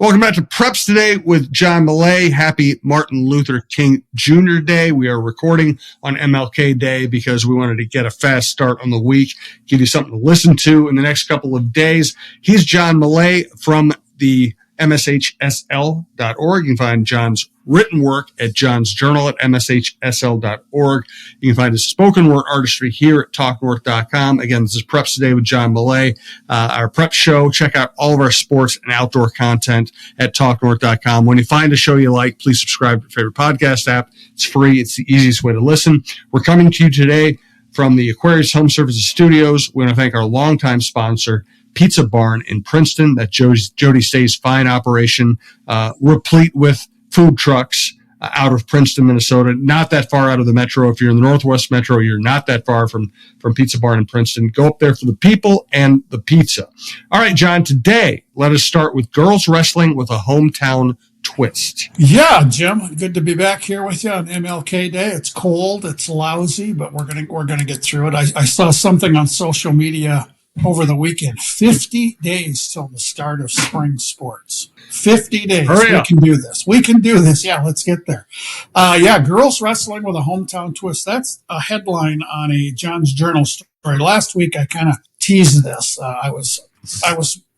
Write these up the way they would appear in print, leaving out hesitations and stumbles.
Welcome back to Preps Today with John Millea. Happy Martin Luther King Jr. Day. We are recording on MLK Day because we wanted to get a fast start on the week, give you something to listen to in the next couple of days. He's John Millea from the MSHSL.org. You can find John's written work at John's Journal at MSHSL.org. You can find his spoken word artistry here at TalkNorth.com. Again, this is Preps Today with John Millea, our prep show. Check out all of our sports and outdoor content at TalkNorth.com. When you find a show you like, please subscribe to your favorite podcast app. It's free. It's the easiest way to listen. We're coming to you today from the Aquarius Home Services Studios. We want to thank our longtime sponsor, Pizza Barn in Princeton, that Jody Stay's fine operation, replete with food trucks out of Princeton, Minnesota, not that far out of the metro. If you're in the Northwest Metro, you're not that far from Pizza Barn in Princeton. Go up there for the people and the pizza. All right, John, today, let us start with girls wrestling with a hometown twist. Yeah, Jim, good to be back here with you on MLK Day. It's cold, it's lousy, but we're gonna get through it. I saw something on social media over the weekend. 50 days till the start of spring sports. 50 days. Hurry up. We can do this. Yeah, let's get there. Girls wrestling with a hometown twist. That's a headline on a John's Journal story. Last week, I kind of teased this. I was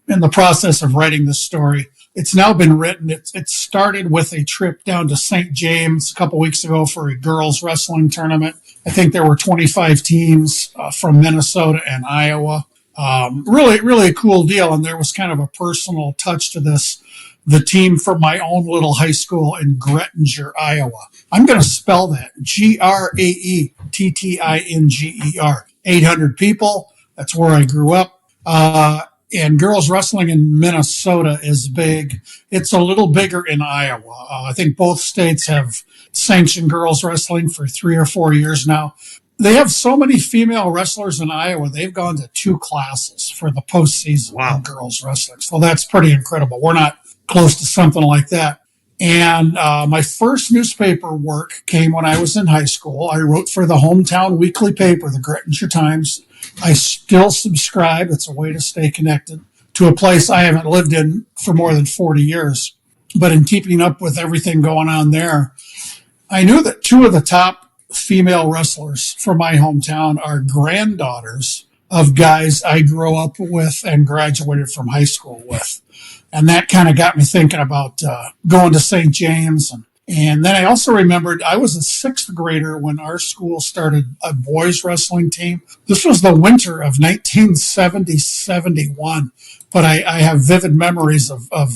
in the process of writing this story. It's now been written. It started with a trip down to St. James a couple weeks ago for a girls wrestling tournament. I think there were 25 teams from Minnesota and Iowa. Really a cool deal. And there was kind of a personal touch to this. The team from my own little high school in Grettinger, Iowa. I'm going to spell that. Grettinger. 800 people. That's where I grew up. And girls wrestling in Minnesota is big. It's a little bigger in Iowa. I think both states have sanctioned girls wrestling for 3 or 4 years now. They have so many female wrestlers in Iowa. They've gone to 2 classes for the postseason of girls wrestling. So that's pretty incredible. We're not close to something like that. And my first newspaper work came when I was in high school. I wrote for the hometown weekly paper, the Grettinger Times. I still subscribe. It's a way to stay connected to a place I haven't lived in for more than 40 years. But in keeping up with everything going on there, I knew that 2 of the top female wrestlers from my hometown are granddaughters of guys I grew up with and graduated from high school with. And that kind of got me thinking about going to St. James. And then I also remembered I was a 6th grader when our school started a boys wrestling team. This was the winter of 1970-71. But I have vivid memories of our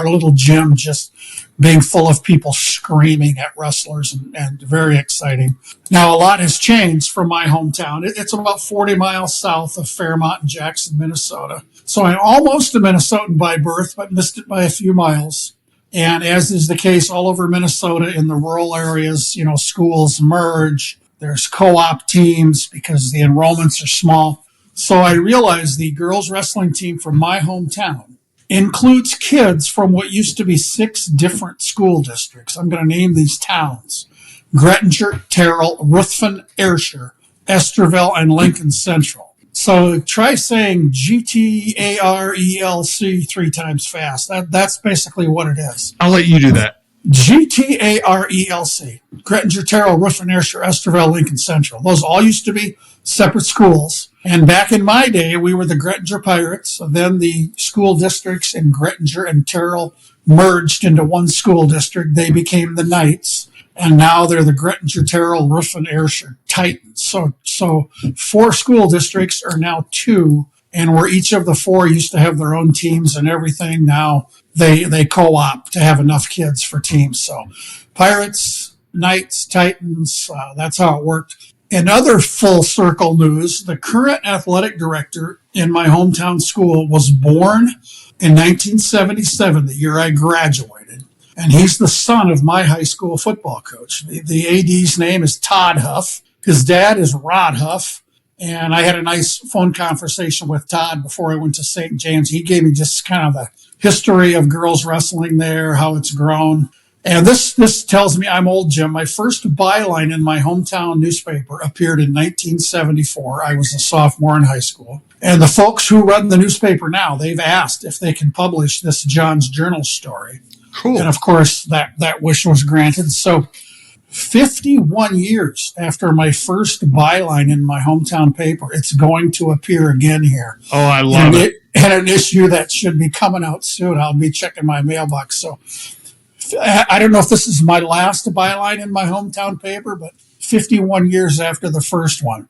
little gym just being full of people screaming at wrestlers and very exciting. Now, a lot has changed from my hometown. It's about 40 miles south of Fairmont and Jackson, Minnesota. So I'm almost a Minnesotan by birth, but missed it by a few miles. And as is the case all over Minnesota in the rural areas, schools merge. There's co-op teams because the enrollments are small. So I realized the girls wrestling team from my hometown includes kids from what used to be 6 different school districts. I'm going to name these towns: Grettinger, Terrell, Ruthven, Ayrshire, Esterville, and Lincoln Central. So try saying GTARELC 3 times fast. That's basically what it is. I'll let you do that. GTARELC. Grettinger, Terrell, Ruthven, Ayrshire, Esterville, Lincoln Central. Those all used to be separate schools. And back in my day, we were the Grettinger Pirates. Then the school districts in Grettinger and Terrell merged into one school district. They became the Knights. And now they're the Grettinger, Terrell, Ruthven, Ayrshire Titans. So 4 school districts are now 2. And where each of the 4 used to have their own teams and everything, now they co-op to have enough kids for teams. So Pirates, Knights, Titans, that's how it worked. In other full circle news, the current athletic director in my hometown school was born in 1977, the year I graduated. And he's the son of my high school football coach. The AD's name is Todd Huff. His dad is Rod Huff. And I had a nice phone conversation with Todd before I went to St. James. He gave me just kind of the history of girls wrestling there, how it's grown. And this tells me I'm old, Jim. My first byline in my hometown newspaper appeared in 1974. I was a sophomore in high school. And the folks who run the newspaper now, they've asked if they can publish this John's Journal story. Cool. And of course, that wish was granted. So 51 years after my first byline in my hometown paper, it's going to appear again here. Oh, I love it. And an issue that should be coming out soon. I'll be checking my mailbox. So I don't know if this is my last byline in my hometown paper, but 51 years after the first one,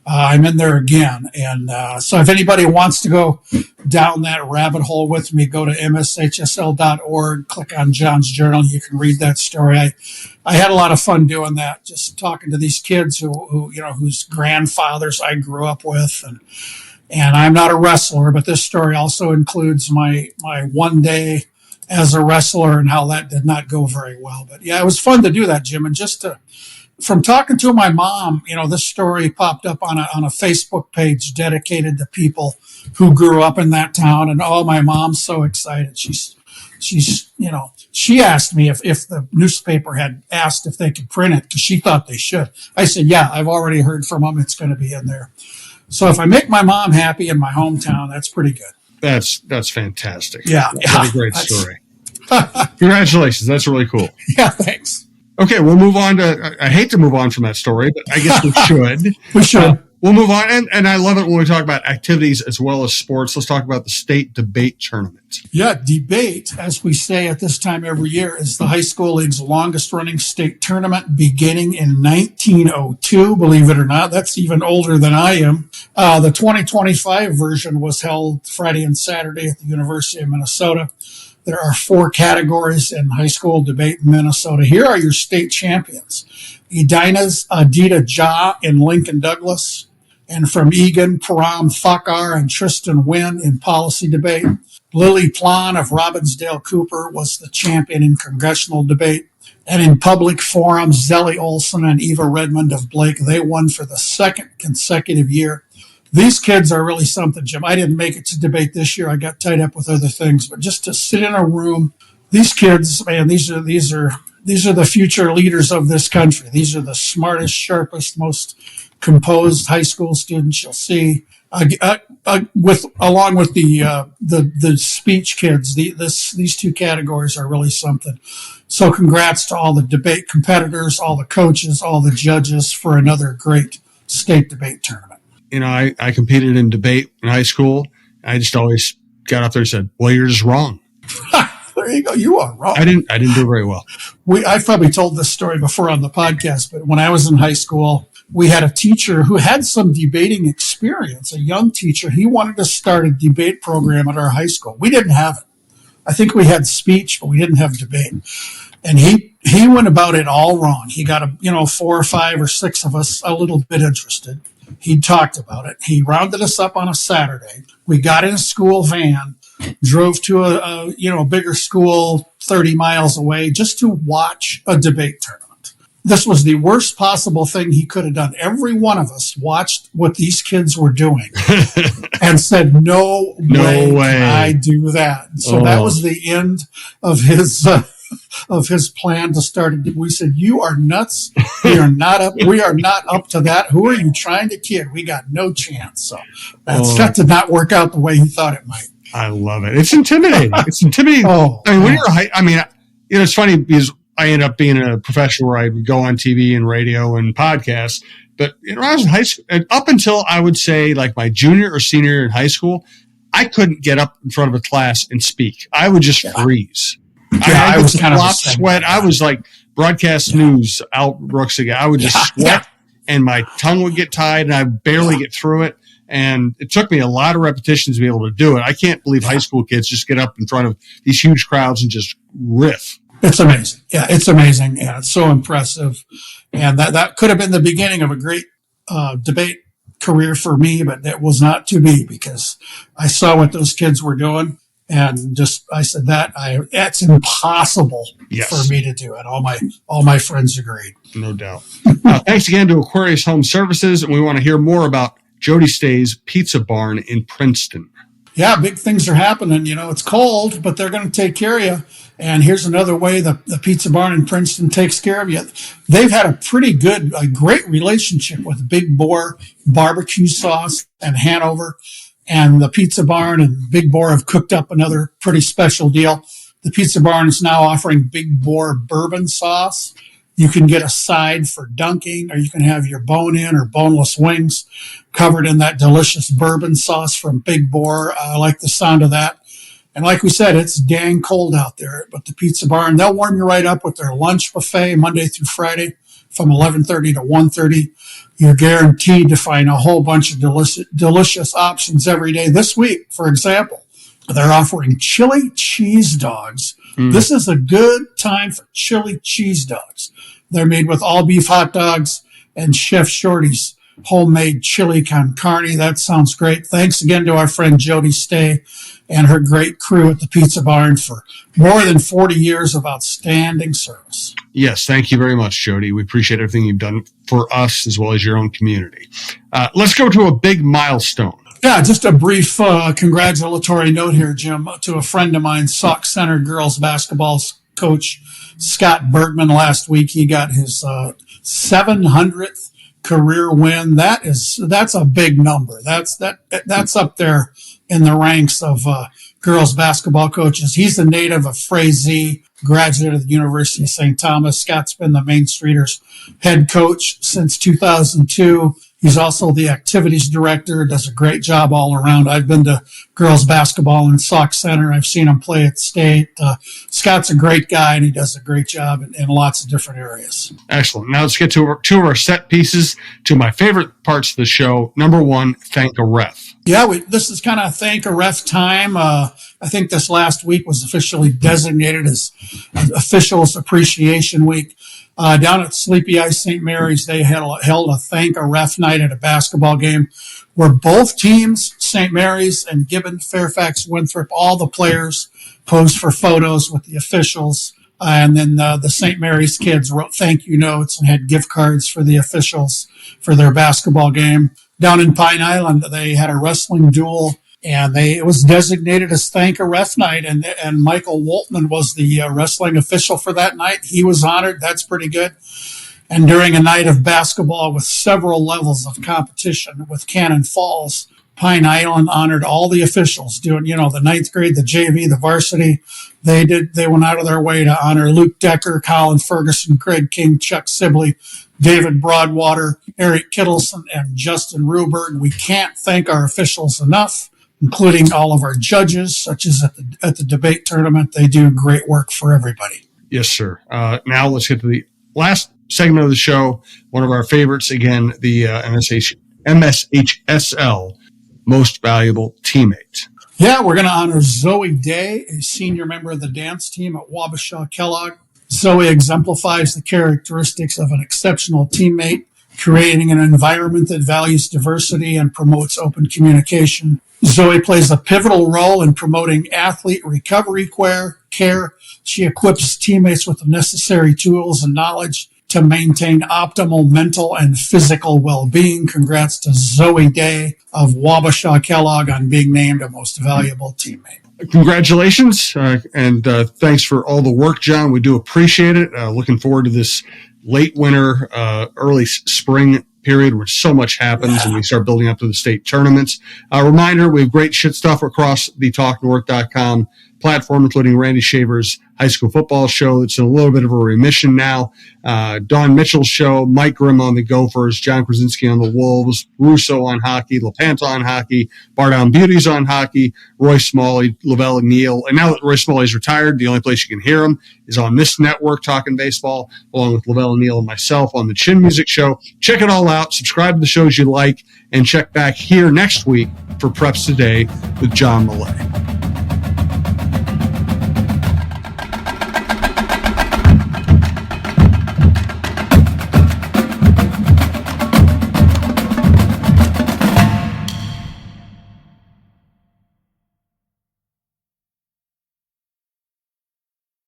I'm in there again. And so if anybody wants to go down that rabbit hole with me, go to MSHSL.org, click on John's Journal. You can read that story. I had a lot of fun doing that, just talking to these kids who whose grandfathers I grew up with. And I'm not a wrestler, but this story also includes my one day as a wrestler and how that did not go very well. But yeah, it was fun to do that, Jim. And from talking to my mom, this story popped up on a Facebook page dedicated to people who grew up in that town. And my mom's so excited. She asked me if the newspaper had asked if they could print it because she thought they should. I said, yeah, I've already heard from them. It's going to be in there. So if I make my mom happy in my hometown, that's pretty good. That's fantastic. Yeah. What a great story. Congratulations. That's really cool. Yeah, thanks. Okay, we'll move on to, I hate to move on from that story, but I guess we should. We should. We'll move on. And I love it when we talk about activities as well as sports. Let's talk about the state debate tournament. Yeah, debate, as we say at this time every year, is the high school league's longest running state tournament beginning in 1902. Believe it or not, that's even older than I am. The 2025 version was held Friday and Saturday at the University of Minnesota. There are 4 categories in high school debate in Minnesota. Here are your state champions. Edina's Adita Ja in Lincoln Douglas. And from Egan, Param Thakar and Tristan Wynn in policy debate. Lily Plan of Robbinsdale Cooper was the champion in congressional debate. And in public forums, Zelly Olson and Eva Redmond of Blake, they won for the second consecutive year. These kids are really something, Jim. I didn't make it to debate this year. I got tied up with other things. But just to sit in a room, these kids, man, these are the future leaders of this country. These are the smartest, sharpest, most composed high school students you'll see. Along with the speech kids, these 2 categories are really something. So congrats to all the debate competitors, all the coaches, all the judges for another great state debate tournament. I competed in debate in high school. I just always got up there and said, well, you're just wrong. There you go. You are wrong. I didn't do very well. I've probably told this story before on the podcast, but when I was in high school, we had a teacher who had some debating experience, a young teacher. He wanted to start a debate program at our high school. We didn't have it. I think we had speech, but we didn't have debate. And he went about it all wrong. He got 4 or 5 or 6 of us a little bit interested. He talked about it. He rounded us up on a Saturday. We got in a school van, drove to a bigger school 30 miles away just to watch a debate tournament. This was the worst possible thing he could have done. Every one of us watched what these kids were doing and said, no way can I do that. So that was the end of his plan to start. We said, you are nuts. We are not up to that. Who are you trying to kid? We got no chance. So that did not work out the way he thought it might. I love it. It's intimidating. When you're it's funny because I ended up being a professional where I would go on TV and radio and podcasts. But when I was in high school, and up until I would say like my junior or senior year in high school, I couldn't get up in front of a class and speak. I would just freeze. I was kind of sweat. I was like broadcast news, Al Brooks again. I would just sweat and my tongue would get tied and I'd barely get through it. And it took me a lot of repetitions to be able to do it. I can't believe high school kids just get up in front of these huge crowds and just riff. It's amazing. Yeah, it's amazing. Yeah, it's so impressive. And that could have been the beginning of a great debate career for me, but it was not to be because I saw what those kids were doing. And I said that's impossible for me to do it. All my friends agreed. No doubt. Thanks again to Aquarius Home Services. And we want to hear more about Jody Stay's Pizza Barn in Princeton. Yeah, big things are happening. It's cold, but they're going to take care of you. And here's another way the Pizza Barn in Princeton takes care of you. They've had a great relationship with Big Boar Barbecue Sauce and Hanover. And the Pizza Barn and Big Boar have cooked up another pretty special deal. The Pizza Barn is now offering Big Boar bourbon sauce. You can get a side for dunking, or you can have your bone-in or boneless wings covered in that delicious bourbon sauce from Big Boar. I like the sound of that. And like we said, it's dang cold out there. But the Pizza Barn, they'll warm you right up with their lunch buffet Monday through Friday from 11:30 to 1:30. You're guaranteed to find a whole bunch of delicious options every day. This week, for example, they're offering chili cheese dogs. This is a good time for chili cheese dogs. They're made with all beef hot dogs and Chef Shorty's homemade chili con carne. That sounds great. Thanks again to our friend Jody Stay and her great crew at the Pizza Barn for more than 40 years of outstanding service. Yes, thank you very much, Jody. We appreciate everything you've done for us as well as your own community. Let's go to a big milestone. Yeah, just a brief congratulatory note here, Jim, to a friend of mine, Sauk Center girls basketball coach Scott Bergman. Last week, he got his 700th career win. That's a big number. That's up there in the ranks of girls basketball coaches. He's a native of Frazee, graduate of the University of St. Thomas. Scott's been the Main Streeters head coach since 2002. He's also the activities director, does a great job all around. I've been to girls basketball in Sauk Center. I've seen him play at state. Scott's a great guy, and he does a great job in lots of different areas. Excellent. Now let's get to two of our set pieces, to my favorite parts of the show. Number one, thank a ref. Yeah, this is kind of thank a ref time. I think this last week was officially designated as Officials Appreciation Week. Down at Sleepy Eye St. Mary's, they held a thank a ref night at a basketball game where both teams, St. Mary's and Gibbon, Fairfax, Winthrop, all the players posed for photos with the officials. And then the St. Mary's kids wrote thank you notes and had gift cards for the officials for their basketball game. Down in Pine Island, they had a wrestling duel, and it was designated as Thank a Ref Night, and Michael Woltman was the wrestling official for that night. He was honored. That's pretty good. And during a night of basketball with several levels of competition with Cannon Falls, Pine Island honored all the officials doing, the ninth grade, the JV, the varsity. They went out of their way to honor Luke Decker, Colin Ferguson, Craig King, Chuck Sibley, David Broadwater, Eric Kittleson, and Justin Ruberg. We can't thank our officials enough, including all of our judges, such as at the debate tournament. They do great work for everybody. Yes, sir. Now let's get to the last segment of the show. One of our favorites, again, the MSHSL Most Valuable Teammate. Yeah, we're going to honor Zoe Day, a senior member of the dance team at Wabasha Kellogg. Zoe exemplifies the characteristics of an exceptional teammate, creating an environment that values diversity and promotes open communication. Zoe plays a pivotal role in promoting athlete recovery care. She equips teammates with the necessary tools and knowledge to maintain optimal mental and physical well-being. Congrats to Zoe Day of Wabasha Kellogg on being named a most valuable teammate. Congratulations, and thanks for all the work, John. We do appreciate it. Looking forward to this late winter, early spring period where so much happens and we start building up to the state tournaments. A reminder, we have great shit stuff across the TalkNorth.com platform, including Randy Shaver's high school football show. It's in a little bit of a remission now. Don Mitchell's show, Mike Grimm on the Gophers, John Krasinski on the Wolves, Russo on hockey, LaPanta on hockey, Bardown Beauties on hockey, Roy Smalley, Lavelle Neal. And now that Roy Smalley's retired, the only place you can hear him is on this network, Talking Baseball, along with Lavelle Neal and myself on the Chin Music Show. Check it all out. Subscribe to the shows you like, and check back here next week for Preps Today with John Millea.